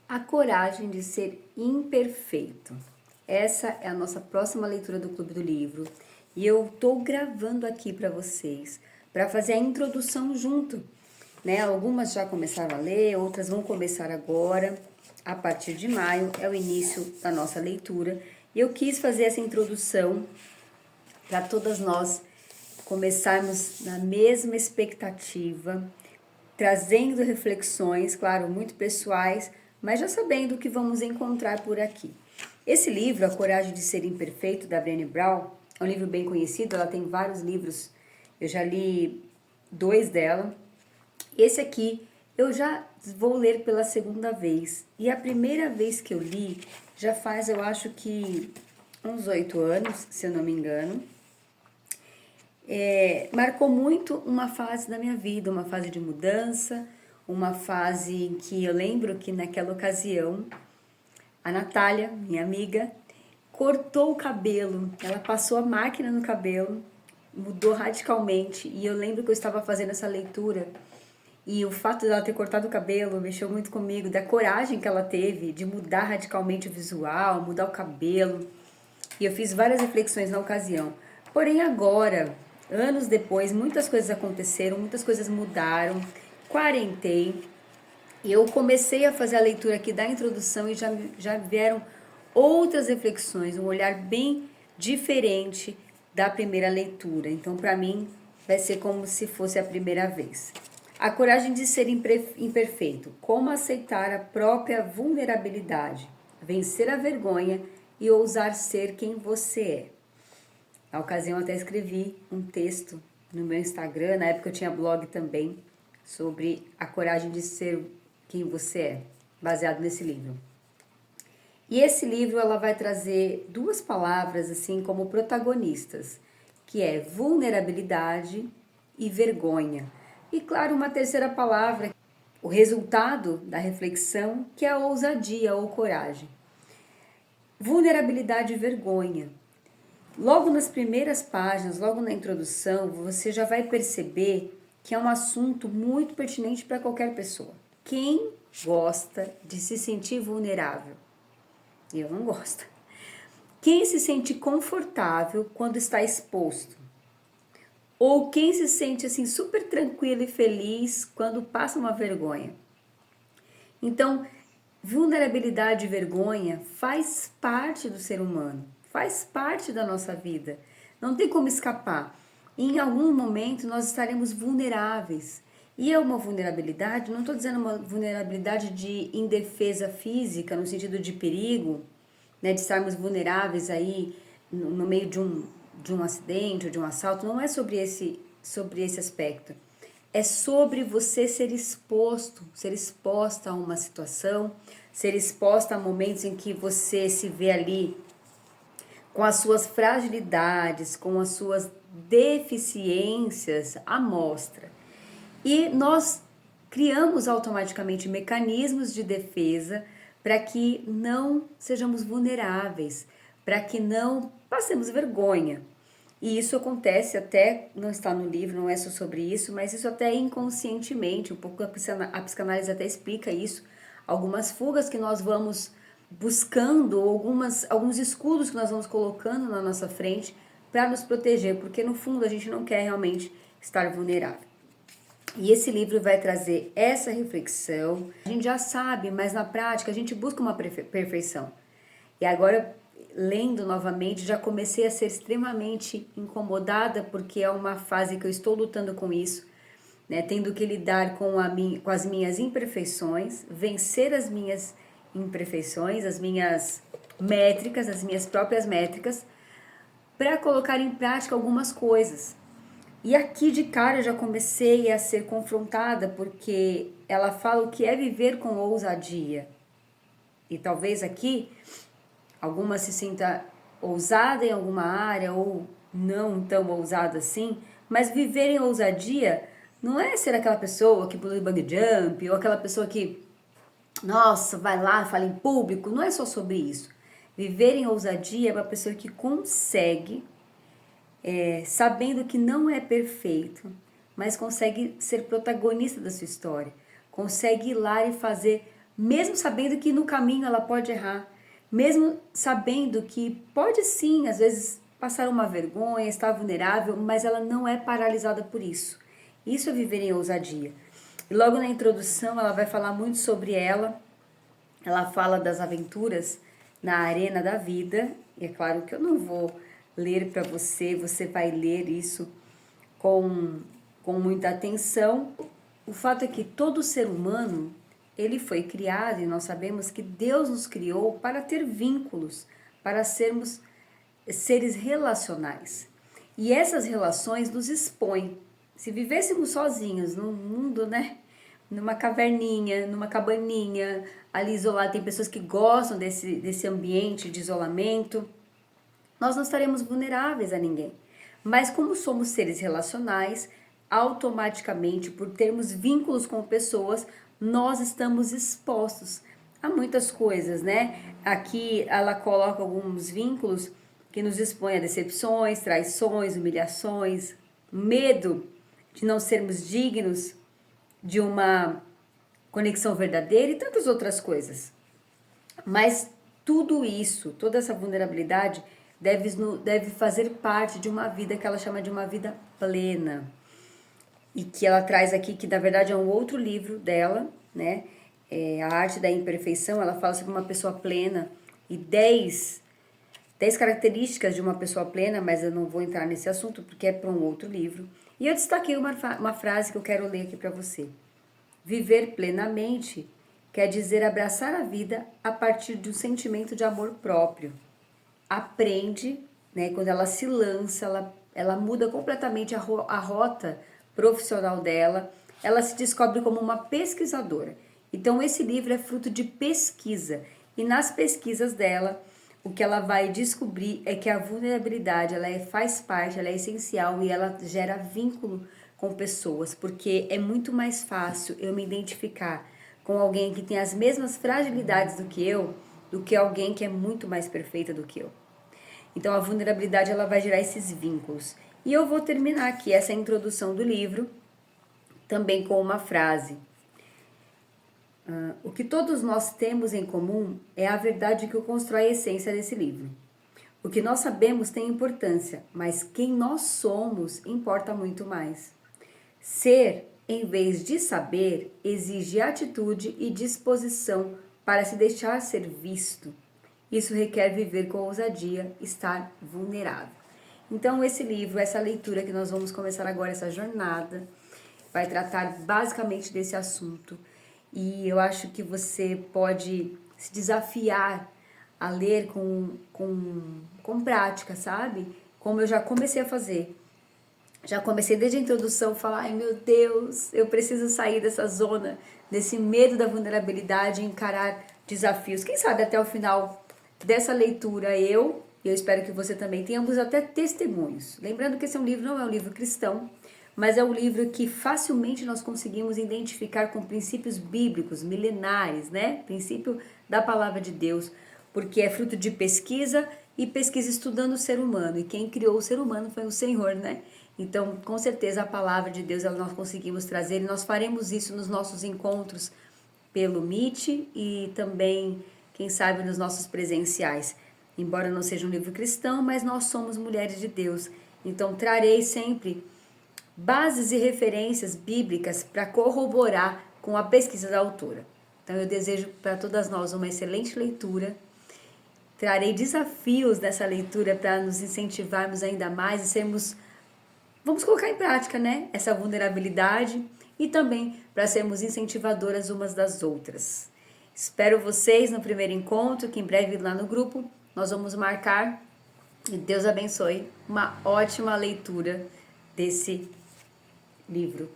A coragem de ser imperfeito. Essa é a nossa próxima leitura do Clube do Livro e eu estou gravando aqui para vocês para fazer a introdução junto, né? Algumas já começaram a ler, outras vão começar agora. A partir de maio é o início da nossa leitura e eu quis fazer essa introdução para todas nós começarmos na mesma expectativa, trazendo reflexões, claro, muito pessoais, mas já sabendo o que vamos encontrar por aqui. Esse livro, A Coragem de Ser Imperfeito, da Brené Brown, é um livro bem conhecido, ela tem vários livros, eu já li 2 dela. Esse aqui eu já vou ler pela segunda vez, e a primeira vez que eu li já faz, eu acho que uns 8 anos, se eu não me engano. Marcou muito uma fase da minha vida, uma fase de mudança, uma fase em que eu lembro que naquela ocasião a Natália, minha amiga, cortou o cabelo, ela passou a máquina no cabelo, mudou radicalmente, e eu lembro que eu estava fazendo essa leitura e o fato dela ter cortado o cabelo mexeu muito comigo, da coragem que ela teve de mudar radicalmente o visual, mudar o cabelo. E eu fiz várias reflexões na ocasião. Porém, agora, anos depois, muitas coisas aconteceram, muitas coisas mudaram, quarentei, e eu comecei a fazer a leitura aqui da introdução e já vieram outras reflexões, um olhar bem diferente da primeira leitura. Então, para mim, vai ser como se fosse a primeira vez. A coragem de ser imperfeito. Como aceitar a própria vulnerabilidade, vencer a vergonha e ousar ser quem você é. Na ocasião, eu até escrevi um texto no meu Instagram, na época eu tinha blog também, sobre a coragem de ser quem você é, baseado nesse livro. E esse livro ela vai trazer 2 palavras assim como protagonistas, que é vulnerabilidade e vergonha. E claro, uma terceira palavra, o resultado da reflexão, que é a ousadia ou coragem. Vulnerabilidade e vergonha. Logo nas primeiras páginas, logo na introdução, você já vai perceber que é um assunto muito pertinente para qualquer pessoa. Quem gosta de se sentir vulnerável? Eu não gosto. Quem se sente confortável quando está exposto? Ou quem se sente assim super tranquilo e feliz quando passa uma vergonha? Então, vulnerabilidade e vergonha faz parte do ser humano, faz parte da nossa vida. Não tem como escapar. Em algum momento nós estaremos vulneráveis. E é uma vulnerabilidade, não estou dizendo uma vulnerabilidade de indefesa física, no sentido de perigo, né, de estarmos vulneráveis aí no meio de um acidente ou de um assalto. Não é sobre esse aspecto. É sobre você ser exposta a uma situação, ser exposta a momentos em que você se vê ali com as suas fragilidades, com as suas deficiências à mostra. E nós criamos automaticamente mecanismos de defesa para que não sejamos vulneráveis, para que não passemos vergonha. E isso acontece até, não está no livro, não é só sobre isso, mas isso até inconscientemente, um pouco a psicanálise até explica isso, algumas fugas que nós vamos buscando, alguns escudos que nós vamos colocando na nossa frente para nos proteger, porque no fundo a gente não quer realmente estar vulnerável. E esse livro vai trazer essa reflexão. A gente já sabe, mas na prática a gente busca uma perfeição. E agora, lendo novamente, já comecei a ser extremamente incomodada, porque é uma fase que eu estou lutando com isso, né? Tendo que lidar com as minhas imperfeições, vencer as minhas imperfeições, as minhas métricas, as minhas próprias métricas, para colocar em prática algumas coisas. E aqui de cara eu já comecei a ser confrontada, porque ela fala o que é viver com ousadia. E talvez aqui alguma se sinta ousada em alguma área ou não tão ousada assim, mas viver em ousadia não é ser aquela pessoa que pula bungee jump ou aquela pessoa que, nossa, vai lá, fala em público, não é só sobre isso. Viver em ousadia é uma pessoa que consegue, sabendo que não é perfeito, mas consegue ser protagonista da sua história, consegue ir lá e fazer mesmo sabendo que no caminho ela pode errar, mesmo sabendo que pode sim, às vezes, passar uma vergonha, estar vulnerável, mas ela não é paralisada por isso. Isso é viver em ousadia. E logo na introdução ela vai falar muito sobre ela fala das aventuras na arena da vida, e é claro que eu não vou ler para você, você vai ler isso com muita atenção. O fato é que todo ser humano, ele foi criado e nós sabemos que Deus nos criou para ter vínculos, para sermos seres relacionais. E essas relações nos expõem. Se vivêssemos sozinhos num mundo, né? Numa caverninha, numa cabaninha, ali isolado, tem pessoas que gostam desse ambiente de isolamento, nós não estaremos vulneráveis a ninguém. Mas como somos seres relacionais, automaticamente, por termos vínculos com pessoas, nós estamos expostos a muitas coisas, né? Aqui ela coloca alguns vínculos que nos expõem a decepções, traições, humilhações, medo de não sermos dignos de uma conexão verdadeira e tantas outras coisas. Mas tudo isso, toda essa vulnerabilidade deve fazer parte de uma vida que ela chama de uma vida plena. E que ela traz aqui, que na verdade é um outro livro dela, né? A Arte da Imperfeição. Ela fala sobre uma pessoa plena e 10 características de uma pessoa plena, mas eu não vou entrar nesse assunto porque é para um outro livro. E eu destaquei uma frase que eu quero ler aqui para você. Viver plenamente quer dizer abraçar a vida a partir de um sentimento de amor próprio. Aprende, né, quando ela se lança, ela muda completamente a rota profissional dela, ela se descobre como uma pesquisadora. Então esse livro é fruto de pesquisa, e nas pesquisas dela, o que ela vai descobrir é que a vulnerabilidade, faz parte, ela é essencial e ela gera vínculo com pessoas, porque é muito mais fácil eu me identificar com alguém que tem as mesmas fragilidades do que alguém que é muito mais perfeita do que eu. Então a vulnerabilidade ela vai gerar esses vínculos. E eu vou terminar aqui essa introdução do livro também com uma frase. O que todos nós temos em comum é a verdade que constrói a essência desse livro. O que nós sabemos tem importância, mas quem nós somos importa muito mais. Ser, em vez de saber, exige atitude e disposição para se deixar ser visto. Isso requer viver com ousadia, estar vulnerável. Então esse livro, essa leitura que nós vamos começar agora, essa jornada, vai tratar basicamente desse assunto. E eu acho que você pode se desafiar a ler com prática, sabe? Como eu já comecei a fazer. Já comecei desde a introdução a falar, ai meu Deus, eu preciso sair dessa zona, desse medo da vulnerabilidade e encarar desafios. Quem sabe até o final dessa leitura e eu espero que você também tenhamos até testemunhos. Lembrando que esse livro não é um livro cristão, mas é um livro que facilmente nós conseguimos identificar com princípios bíblicos, milenares, né? Princípio da palavra de Deus, porque é fruto de pesquisa e pesquisa estudando o ser humano. E quem criou o ser humano foi o Senhor, né? Então, com certeza, a palavra de Deus nós conseguimos trazer e nós faremos isso nos nossos encontros pelo Meet e também, quem sabe, nos nossos presenciais. Embora não seja um livro cristão, mas nós somos mulheres de Deus. Então, trarei sempre bases e referências bíblicas para corroborar com a pesquisa da autora. Então, eu desejo para todas nós uma excelente leitura. Trarei desafios nessa leitura para nos incentivarmos ainda mais e sermos... Vamos colocar em prática, né? Essa vulnerabilidade e também para sermos incentivadoras umas das outras. Espero vocês no primeiro encontro, que em breve lá no grupo nós vamos marcar. E Deus abençoe. Uma ótima leitura desse livro.